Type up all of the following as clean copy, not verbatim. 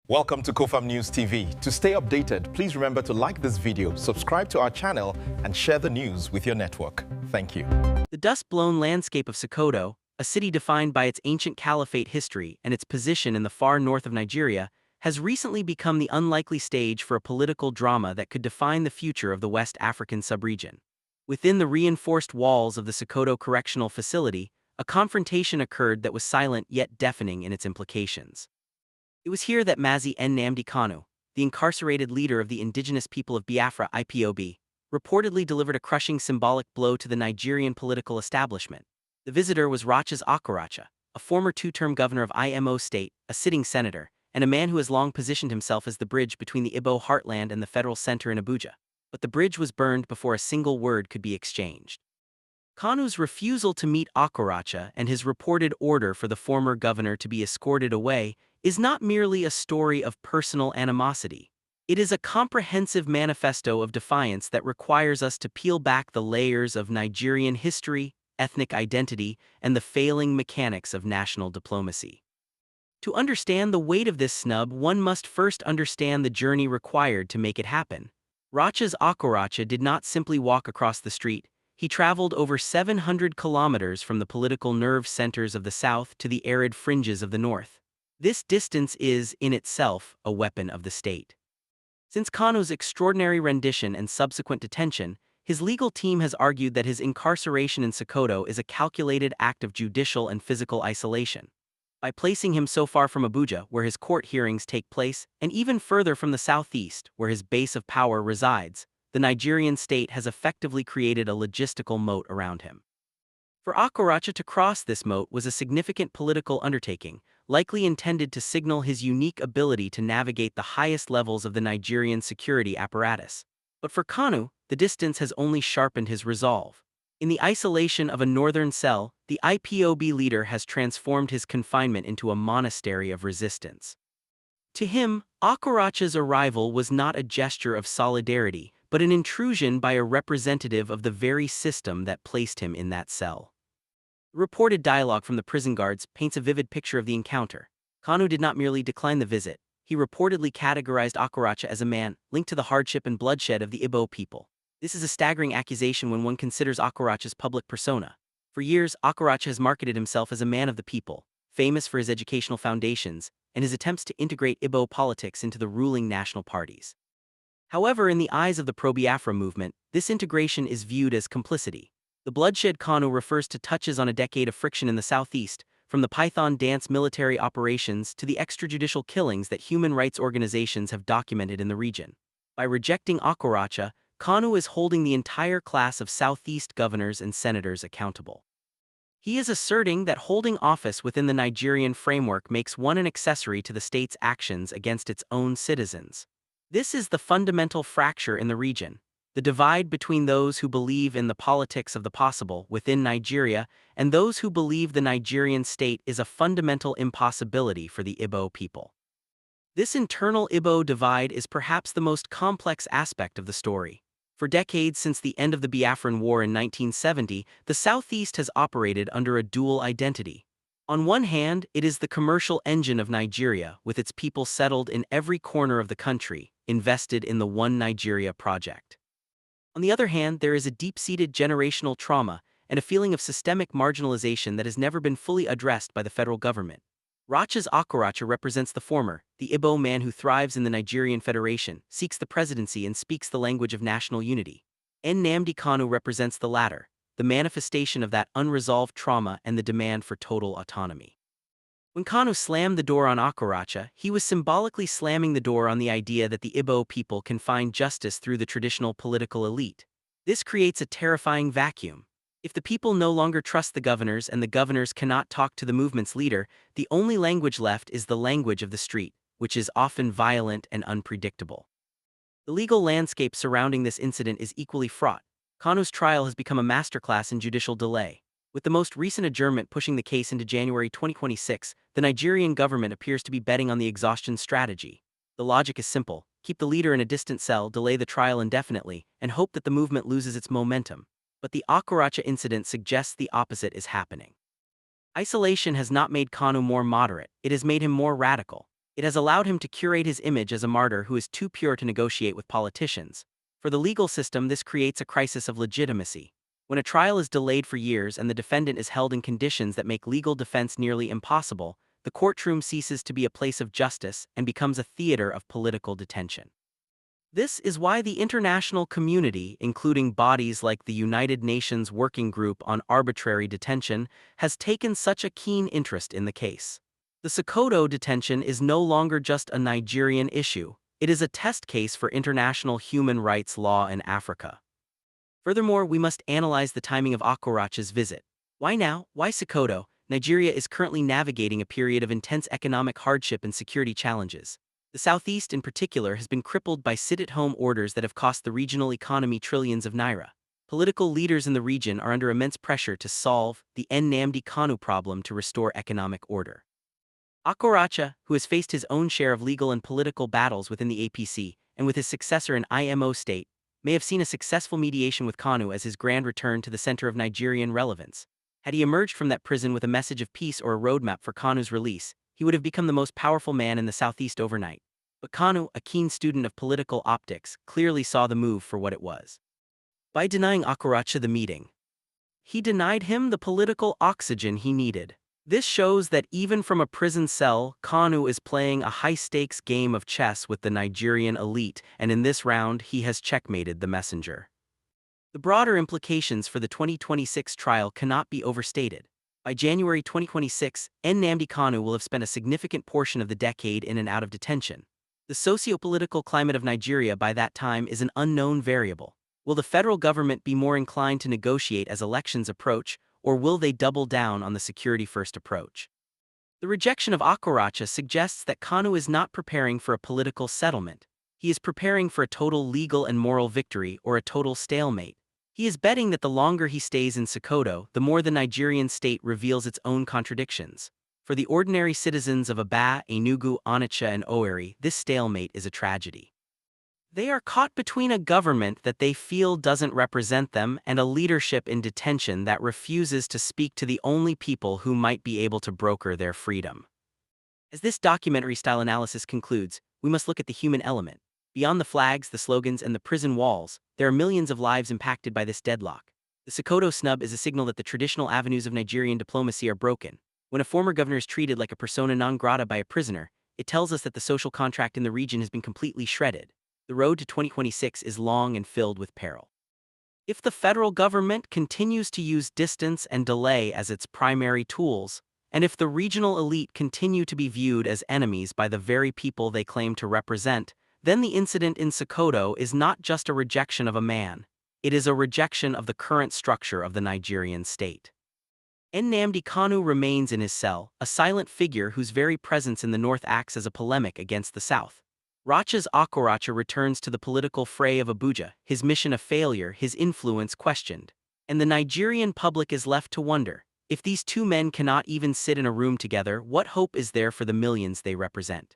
Welcome to COFAM News TV. To stay updated, please remember to like this video, subscribe to our channel, and share the news with your network. Thank you. The dust-blown landscape of Sokoto, a city defined by its ancient caliphate history and its position in the far north of Nigeria, has recently become the unlikely stage for a political drama that could define the future of the West African subregion. Within the reinforced walls of the Sokoto Correctional Facility, a confrontation occurred that was silent yet deafening in its implications. It was here that Mazi Nnamdi Kanu, the incarcerated leader of the indigenous people of Biafra IPOB, reportedly delivered a crushing symbolic blow to the Nigerian political establishment. The visitor was Rochas Okorocha, a former two-term governor of Imo State, a sitting senator, and a man who has long positioned himself as the bridge between the Igbo heartland and the federal center in Abuja. But the bridge was burned before a single word could be exchanged. Kanu's refusal to meet Okorocha and his reported order for the former governor to be escorted away is not merely a story of personal animosity. It is a comprehensive manifesto of defiance that requires us to peel back the layers of Nigerian history, ethnic identity, and the failing mechanics of national diplomacy. To understand the weight of this snub, one must first understand the journey required to make it happen. Rochas Okorocha did not simply walk across the street. He traveled over 700 kilometers from the political nerve centers of the south to the arid fringes of the north. This distance is, in itself, a weapon of the state. Since Kanu's extraordinary rendition and subsequent detention, his legal team has argued that his incarceration in Sokoto is a calculated act of judicial and physical isolation. By placing him so far from Abuja, where his court hearings take place, and even further from the southeast, where his base of power resides, the Nigerian state has effectively created a logistical moat around him. For Okorocha to cross this moat was a significant political undertaking, likely intended to signal his unique ability to navigate the highest levels of the Nigerian security apparatus. But for Kanu, the distance has only sharpened his resolve. In the isolation of a northern cell, the IPOB leader has transformed his confinement into a monastery of resistance. To him, Okorocha's arrival was not a gesture of solidarity, but an intrusion by a representative of the very system that placed him in that cell. Reported dialogue from the prison guards paints a vivid picture of the encounter. Kanu did not merely decline the visit, he reportedly categorized Okorocha as a man linked to the hardship and bloodshed of the Igbo people. This is a staggering accusation when one considers Okorocha's public persona. For years, Okorocha has marketed himself as a man of the people, famous for his educational foundations and his attempts to integrate Igbo politics into the ruling national parties. However, in the eyes of the pro-Biafra movement, this integration is viewed as complicity. The bloodshed Kanu refers to touches on a decade of friction in the southeast, from the Python dance military operations to the extrajudicial killings that human rights organizations have documented in the region. By rejecting Okorocha, Kanu is holding the entire class of southeast governors and senators accountable. He is asserting that holding office within the Nigerian framework makes one an accessory to the state's actions against its own citizens. This is the fundamental fracture in the region. The divide between those who believe in the politics of the possible within Nigeria and those who believe the Nigerian state is a fundamental impossibility for the Igbo people. This internal Igbo divide is perhaps the most complex aspect of the story. For decades since the end of the Biafran War in 1970, the Southeast has operated under a dual identity. On one hand, it is the commercial engine of Nigeria, with its people settled in every corner of the country, invested in the One Nigeria project. On the other hand, there is a deep-seated generational trauma and a feeling of systemic marginalization that has never been fully addressed by the federal government. Rochas Okorocha represents the former, the Igbo man who thrives in the Nigerian Federation, seeks the presidency and speaks the language of national unity. Nnamdi Kanu represents the latter, the manifestation of that unresolved trauma and the demand for total autonomy. When Kanu slammed the door on Okorocha, he was symbolically slamming the door on the idea that the Igbo people can find justice through the traditional political elite. This creates a terrifying vacuum. If the people no longer trust the governors and the governors cannot talk to the movement's leader, the only language left is the language of the street, which is often violent and unpredictable. The legal landscape surrounding this incident is equally fraught. Kanu's trial has become a masterclass in judicial delay. With the most recent adjournment pushing the case into January 2026, the Nigerian government appears to be betting on the exhaustion strategy. The logic is simple: keep the leader in a distant cell, delay the trial indefinitely, and hope that the movement loses its momentum. But the Okorocha incident suggests the opposite is happening. Isolation has not made Kanu more moderate, it has made him more radical. It has allowed him to curate his image as a martyr who is too pure to negotiate with politicians. For the legal system, this creates a crisis of legitimacy. When a trial is delayed for years and the defendant is held in conditions that make legal defense nearly impossible, the courtroom ceases to be a place of justice and becomes a theater of political detention. This is why the international community, including bodies like the United Nations Working Group on Arbitrary Detention, has taken such a keen interest in the case. The Sokoto detention is no longer just a Nigerian issue. It is a test case for international human rights law in Africa. Furthermore, we must analyze the timing of Okorocha's visit. Why now? Why Sokoto? Nigeria is currently navigating a period of intense economic hardship and security challenges. The Southeast, in particular, has been crippled by sit-at-home orders that have cost the regional economy trillions of naira. Political leaders in the region are under immense pressure to solve the Nnamdi Kanu problem to restore economic order. Okorocha, who has faced his own share of legal and political battles within the APC, and with his successor in IMO state, may have seen a successful mediation with Kanu as his grand return to the center of Nigerian relevance. Had he emerged from that prison with a message of peace or a roadmap for Kanu's release, he would have become the most powerful man in the Southeast overnight. But Kanu, a keen student of political optics, clearly saw the move for what it was. By denying Okorocha the meeting, he denied him the political oxygen he needed. This shows that even from a prison cell, Kanu is playing a high-stakes game of chess with the Nigerian elite, and in this round, he has checkmated the messenger. The broader implications for the 2026 trial cannot be overstated. By January 2026, Nnamdi Kanu will have spent a significant portion of the decade in and out of detention. The socio-political climate of Nigeria by that time is an unknown variable. Will the federal government be more inclined to negotiate as elections approach, or will they double down on the security-first approach? The rejection of Okorocha suggests that Kanu is not preparing for a political settlement. He is preparing for a total legal and moral victory or a total stalemate. He is betting that the longer he stays in Sokoto, the more the Nigerian state reveals its own contradictions. For the ordinary citizens of Aba, Enugu, Onitsha, and Owerri, this stalemate is a tragedy. They are caught between a government that they feel doesn't represent them and a leadership in detention that refuses to speak to the only people who might be able to broker their freedom. As this documentary-style analysis concludes, we must look at the human element. Beyond the flags, the slogans, and the prison walls, there are millions of lives impacted by this deadlock. The Sokoto snub is a signal that the traditional avenues of Nigerian diplomacy are broken. When a former governor is treated like a persona non grata by a prisoner, it tells us that the social contract in the region has been completely shredded. The road to 2026 is long and filled with peril. If the federal government continues to use distance and delay as its primary tools, and if the regional elite continue to be viewed as enemies by the very people they claim to represent, then the incident in Sokoto is not just a rejection of a man, it is a rejection of the current structure of the Nigerian state. Nnamdi Kanu remains in his cell, a silent figure whose very presence in the north acts as a polemic against the south. Rochas Okorocha returns to the political fray of Abuja, his mission a failure, his influence questioned. And the Nigerian public is left to wonder, if these two men cannot even sit in a room together, what hope is there for the millions they represent?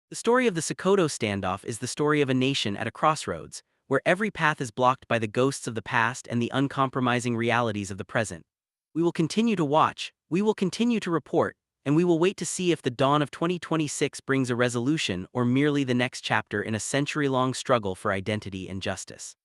The story of the Sokoto standoff is the story of a nation at a crossroads, where every path is blocked by the ghosts of the past and the uncompromising realities of the present. We will continue to watch, we will continue to report, and we will wait to see if the dawn of 2026 brings a resolution or merely the next chapter in a century-long struggle for identity and justice.